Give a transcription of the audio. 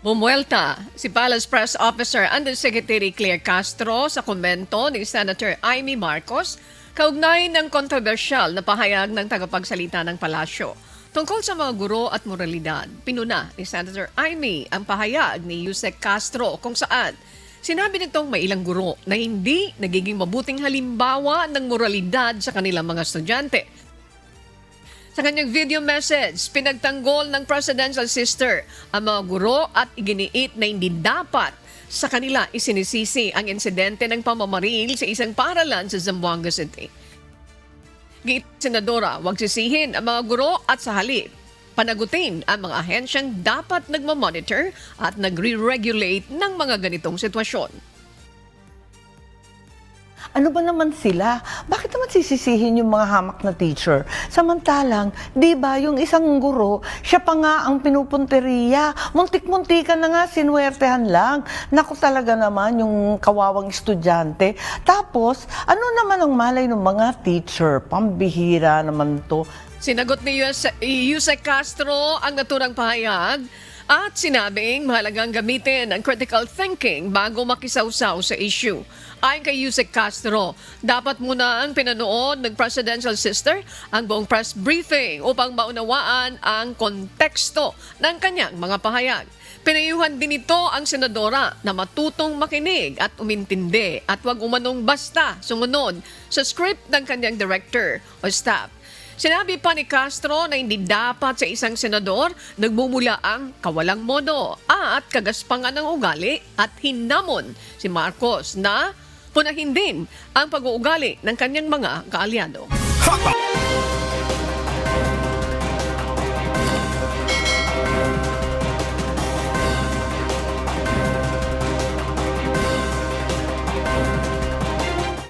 Bumuelta si Palace Press Officer Undersecretary Claire Castro sa komento ni Senator Amy Marcos kaugnay ng kontrobersyal na pahayag ng tagapagsalita ng palasyo. Tungkol sa mga guro at moralidad, pinuna ni Senator Amy ang pahayag ni Yusek Castro kung saan sinabi nitong may ilang guro na hindi nagiging mabuting halimbawa ng moralidad sa kanilang mga estudyante. Sa kanyang video message, pinagtanggol ng presidential sister ang mga guro at iginiit na hindi dapat sa kanila isinisisi ang insidente ng pamamaril sa isang paaralan sa Zamboanga City. Giit Senadora, huwag sisihin ang mga guro at sa halip, panagutin ang mga ahensyang dapat nagmamonitor at nagre-regulate ng mga ganitong sitwasyon. Ano ba naman sila? Bakit naman sisisihin yung mga hamak na teacher? Samantalang, di ba, yung isang guro, siya pa nga ang pinupunteriya. Muntik-muntikan na nga, sinuwertehan lang. Naku talaga naman yung kawawang estudyante. Tapos, ano naman ang malay ng mga teacher? Pambihira naman to. Sinagot ni Yusek Castro ang naturang pahayag at sinabing mahalagang gamitin ang critical thinking bago makisawsaw sa issue. Ayon kay Yusek Castro, dapat muna ang pinanood ng presidential sister ang buong press briefing upang maunawaan ang konteksto ng kanyang mga pahayag. Pinayuhan din ito ang senadora na matutong makinig at umintindi at huwag umanong basta sumunod sa script ng kanyang director o staff. Sinabi pa ni Castro na hindi dapat sa isang senador nagmumula ang kawalang modo at kagaspangan ng ugali at hinamon si Marcos na punahin din ang pag-uugali ng kanyang mga kaalyado.